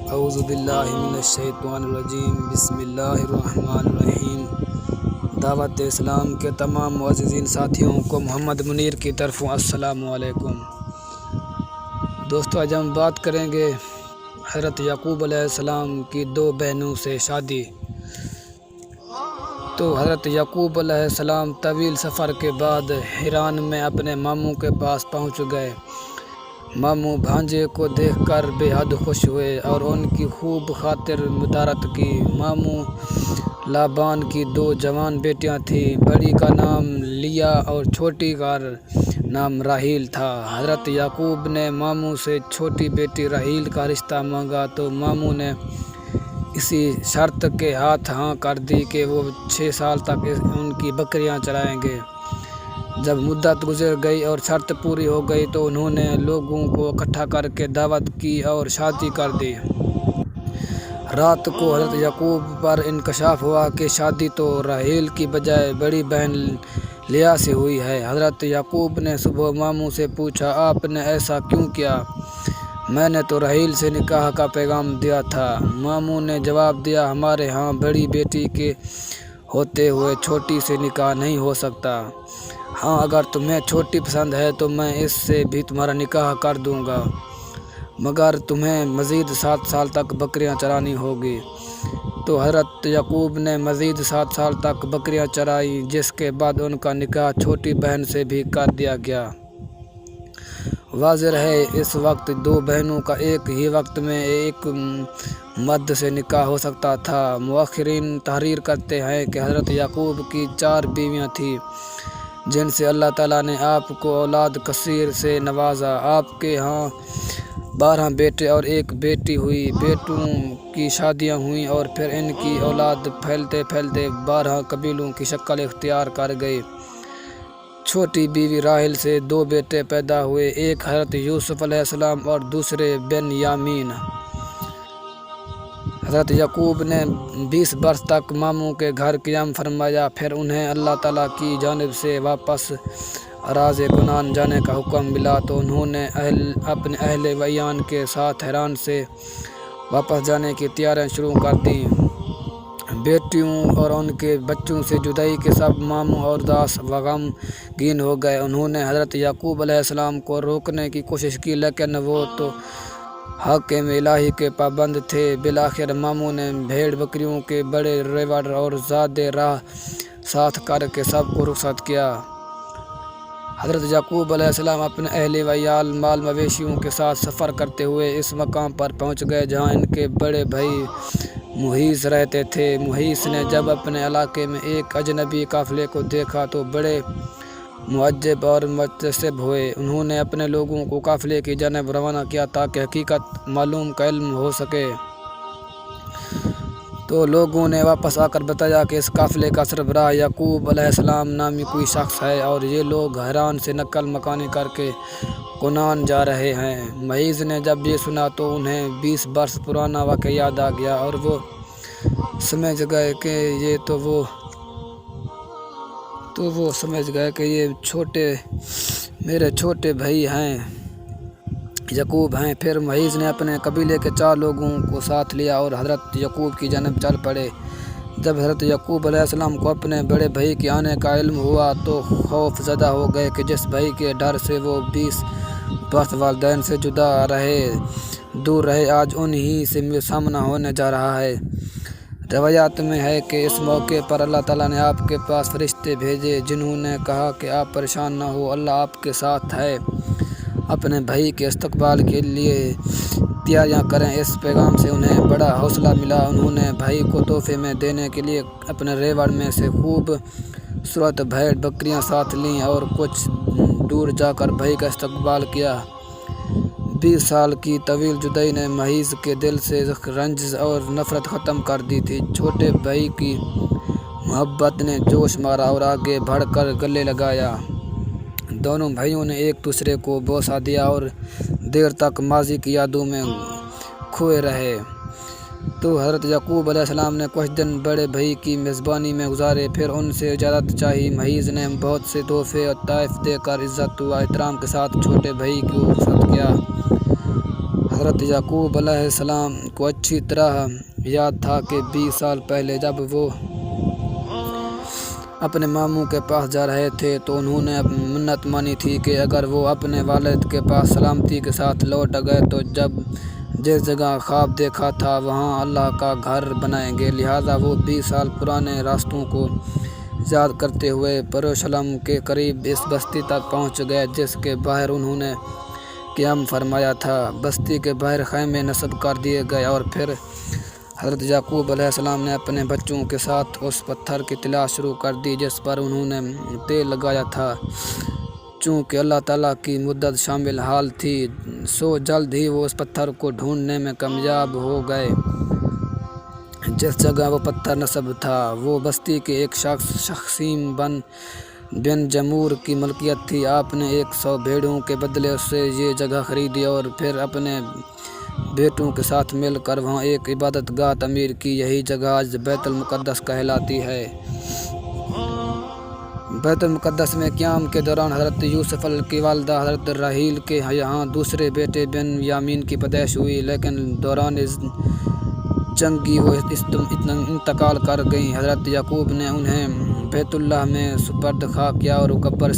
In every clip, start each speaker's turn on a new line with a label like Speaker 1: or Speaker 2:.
Speaker 1: اعوذ باللہ من الشیطان الرجیم، بسم اللہ الرحمن الرحیم۔ دعوت اسلام کے تمام معززین ساتھیوں کو محمد منیر کی طرفوں السلام علیکم۔ دوستو، آج ہم بات کریں گے حضرت یعقوب علیہ السلام کی دو بہنوں سے شادی۔ تو حضرت یعقوب علیہ السلام طویل سفر کے بعد حران میں اپنے ماموں کے پاس پہنچ گئے۔ ماموں بھانجے کو دیکھ کر بے حد خوش ہوئے اور ان کی خوب خاطر مدارت کی۔ ماموں لابان کی دو جوان بیٹیاں تھیں، بڑی کا نام لیا اور چھوٹی کا نام راحیل تھا۔ حضرت یعقوب نے ماموں سے چھوٹی بیٹی راحیل کا رشتہ مانگا تو ماموں نے اسی شرط کے ہاتھ ہاں کر دی کہ وہ 6 سال تک ان کی بکریاں چرائیں گے۔ جب مدت گزر گئی اور شرط پوری ہو گئی تو انہوں نے لوگوں کو اکٹھا کر کے دعوت کی اور شادی کر دی۔ رات کو حضرت یعقوب پر انکشاف ہوا کہ شادی تو راحیل کی بجائے بڑی بہن لیا سے ہوئی ہے۔ حضرت یعقوب نے صبح ماموں سے پوچھا، آپ نے ایسا کیوں کیا؟ میں نے تو راحیل سے نکاح کا پیغام دیا تھا۔ ماموں نے جواب دیا، ہمارے ہاں بڑی بیٹی کے ہوتے ہوئے چھوٹی سے نکاح نہیں ہو سکتا۔ ہاں، اگر تمہیں چھوٹی پسند ہے تو میں اس سے بھی تمہارا نکاح کر دوں گا، مگر تمہیں مزید 7 سال تک بکریاں چرانی ہوگی۔ تو حضرت یعقوب نے مزید 7 سال تک بکریاں چرائیں، جس کے بعد ان کا نکاح چھوٹی بہن سے بھی کر دیا گیا۔ واضح ہے، اس وقت دو بہنوں کا ایک ہی وقت میں ایک مرد سے نکاح ہو سکتا تھا۔ مؤرخین تحریر کرتے ہیں کہ حضرت یعقوب کی 4 بیویاں تھیں، جن سے اللہ تعالیٰ نے آپ کو اولاد کثیر سے نوازا۔ آپ کے ہاں 12 بیٹے اور 1 بیٹی ہوئی۔ بیٹوں کی شادیاں ہوئیں اور پھر ان کی اولاد پھیلتے پھیلتے 12 قبیلوں کی شکل اختیار کر گئی۔ چھوٹی بیوی راحیل سے 2 بیٹے پیدا ہوئے، ایک حضرت یوسف علیہ السلام اور دوسرے بنیامین۔ حضرت یعقوب نے 20 برس تک ماموں کے گھر قیام فرمایا، پھر انہیں اللہ تعالیٰ کی جانب سے واپس اراضِ کنعان جانے کا حکم ملا تو انہوں نے اپنے اہل و عیال کے ساتھ حران سے واپس جانے کی تیاریاں شروع کر دیں۔ بیٹیوں اور ان کے بچوں سے جدائی کے سبب ماموں اور اداس و غمگین ہو گئے۔ انہوں نے حضرت یعقوب علیہ السلام کو روکنے کی کوشش کی، لیکن وہ تو حاکم الہی کے پابند تھے۔ بالآخر ماموں نے بھیڑ بکریوں کے بڑے ریوڑ اور زیادہ راہ ساتھ کر کے سب کو رخصت کیا۔ حضرت یعقوب علیہ السلام اپنے اہل و عیال، مال مویشیوں کے ساتھ سفر کرتے ہوئے اس مقام پر پہنچ گئے جہاں ان کے بڑے بھائی محیص رہتے تھے۔ محیص نے جب اپنے علاقے میں ایک اجنبی قافلے کو دیکھا تو بڑے معجب اور متعصب ہوئے۔ انہوں نے اپنے لوگوں کو قافلے کی جانب روانہ کیا تاکہ حقیقت معلوم کا علم ہو سکے۔ تو لوگوں نے واپس آ کر بتایا کہ اس قافلے کا سربراہ یعقوب علیہ السلام نامی کوئی شخص ہے اور یہ لوگ حران سے نقل مکانی کر کے کنعان جا رہے ہیں۔ محیص نے جب یہ سنا تو انہیں 20 برس پرانا واقعہ یاد آ گیا اور وہ سمجھ گئے کہ یہ میرے چھوٹے بھائی ہیں یعقوب ہیں۔ پھر محیص نے اپنے قبیلے کے 4 لوگوں کو ساتھ لیا اور حضرت یعقوب کی جانب چل پڑے۔ جب حضرت یعقوب علیہ السلام کو اپنے بڑے بھائی کے آنے کا علم ہوا تو خوف زدہ ہو گئے کہ جس بھائی کے ڈر سے وہ 20 برس والدین سے دور رہے، آج انہی سے سامنا ہونے جا رہا ہے۔ روایات میں ہے کہ اس موقع پر اللہ تعالیٰ نے آپ کے پاس فرشتے بھیجے جنہوں نے کہا کہ آپ پریشان نہ ہو، اللہ آپ کے ساتھ ہے، اپنے بھائی کے استقبال کے لیے تیاریاں کریں۔ اس پیغام سے انہیں بڑا حوصلہ ملا۔ انہوں نے بھائی کو تحفے میں دینے کے لیے اپنے ریوڑ میں سے خوب صورت بھیڑ بکریاں ساتھ لیں اور کچھ دور جا کر بھائی کا استقبال کیا۔ 20 سال کی طویل جدائی نے محیص کے دل سے رنج اور نفرت ختم کر دی تھی۔ چھوٹے بھائی کی محبت نے جوش مارا اور آگے بڑھ کر گلے لگایا۔ دونوں بھائیوں نے ایک دوسرے کو بوسہ دیا اور دیر تک ماضی کی یادوں میں کھوئے رہے۔ تو حضرت یعقوب علیہ السلام نے کچھ دن بڑے بھائی کی میزبانی میں گزارے، پھر ان سے اجازت چاہی۔ محیص نے بہت سے تحفے اور تحائف دے کر عزت و احترام کے ساتھ چھوٹے بھائی کو رخصت کیا۔ حضرت یعقوب علیہ السلام کو اچھی طرح یاد تھا کہ 20 سال پہلے جب وہ اپنے ماموں کے پاس جا رہے تھے تو انہوں نے منت مانی تھی کہ اگر وہ اپنے والد کے پاس سلامتی کے ساتھ لوٹ گئے تو جس جگہ خواب دیکھا تھا وہاں اللہ کا گھر بنائیں گے۔ لہٰذا وہ 20 سال پرانے راستوں کو یاد کرتے ہوئے یروشلم کے قریب اس بستی تک پہنچ گئے جس کے باہر انہوں نے قیام فرمایا تھا۔ بستی کے باہر خیمے نصب کر دیے گئے اور پھر حضرت یعقوب علیہ السلام نے اپنے بچوں کے ساتھ اس پتھر کی تلاش شروع کر دی جس پر انہوں نے تیل لگایا تھا۔ چونکہ اللہ تعالیٰ کی مدت شامل حال تھی سو جلد ہی وہ اس پتھر کو ڈھونڈنے میں کامیاب ہو گئے جس جگہ وہ پتھر نصب تھا۔ وہ بستی کے ایک شخصیم بن جمور کی ملکیت تھی۔ آپ نے 100 بھیڑوں کے بدلے اس سے یہ جگہ خریدی اور پھر اپنے بیٹوں کے ساتھ مل کر وہاں ایک عبادت گاہ تعمیر کی۔ یہی جگہ آج بیت المقدس کہلاتی ہے۔ بیت المقدس میں قیام کے دوران حضرت یوسف کی والدہ حضرت راحیل کے یہاں دوسرے بیٹے بن یامین کی پیدائش ہوئی، لیکن دوران جنگی وہ انتقال کر گئیں۔ حضرت یعقوب نے انہیں بیت اللہ میں سپرد خاک کیا اور قبر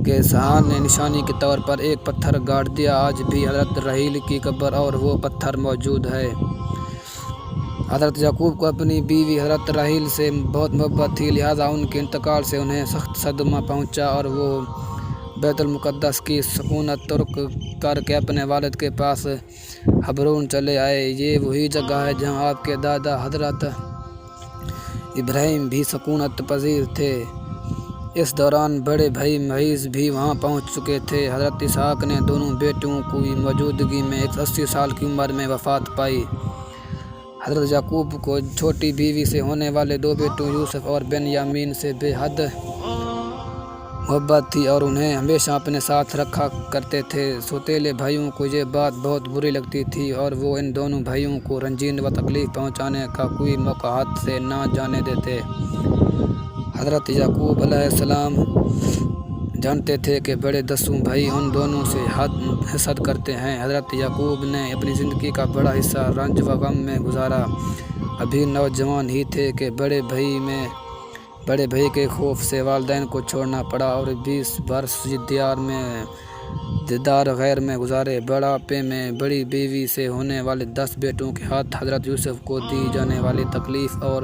Speaker 1: کے سہانے نشانی کے طور پر ایک پتھر گاڑ دیا۔ آج بھی حضرت راحیل کی قبر اور وہ پتھر موجود ہے۔ حضرت یعقوب کو اپنی بیوی حضرت راحیل سے بہت محبت تھی، لہٰذا ان کے انتقال سے انہیں سخت صدمہ پہنچا اور وہ بیت المقدس کی سکونت ترک کر کے اپنے والد کے پاس حبرون چلے آئے۔ یہ وہی جگہ ہے جہاں آپ کے دادا حضرت ابراہیم بھی سکونت پذیر تھے۔ اس دوران بڑے بھائی معیز بھی وہاں پہنچ چکے تھے۔ حضرت اسحاق نے دونوں بیٹوں کی موجودگی میں 80 سال کی عمر میں وفات پائی۔ حضرت یعقوب کو چھوٹی بیوی سے ہونے والے 2 بیٹوں یوسف اور بن یامین سے بے حد محبت تھی اور انہیں ہمیشہ اپنے ساتھ رکھا کرتے تھے۔ سوتیلے بھائیوں کو یہ بات بہت بری لگتی تھی اور وہ ان دونوں بھائیوں کو رنجین و تکلیف پہنچانے کا کوئی موقع ہاتھ سے نہ جانے دیتے۔ حضرت یعقوب علیہ السلام جانتے تھے کہ بڑے 10 بھائی ان دونوں سے حسد کرتے ہیں۔ حضرت یعقوب نے اپنی زندگی کا بڑا حصہ رنج و غم میں گزارا۔ ابھی نوجوان ہی تھے کہ بڑے بھائی کے خوف سے والدین کو چھوڑنا پڑا اور 20 برس دیدار غیر میں گزارے۔ بڑھاپے میں بڑی بیوی سے ہونے والے 10 بیٹوں کے ہاتھ حضرت یوسف کو دی جانے والی تکلیف اور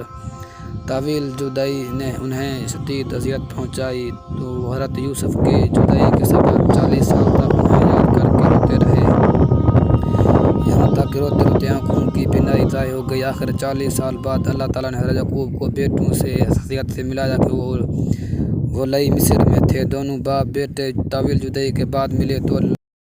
Speaker 1: طویل جدائی نے انہیں شدید اذیت پہنچائی، تو حضرت یوسف کے جدائی کے سبب 40 سال تک انہیں یاد کر کے روتے رہے، یہاں تک کہ روتے روتے آنکھوں کی بینائی ضائع ہو گئی۔ آخر 40 سال بعد اللہ تعالیٰ نے حضرت یعقوب کو بیٹوں سے حیثیت سے ملایا کہ وہ لئی مصر میں تھے۔ دونوں باپ بیٹے طویل جدائی کے بعد ملے تو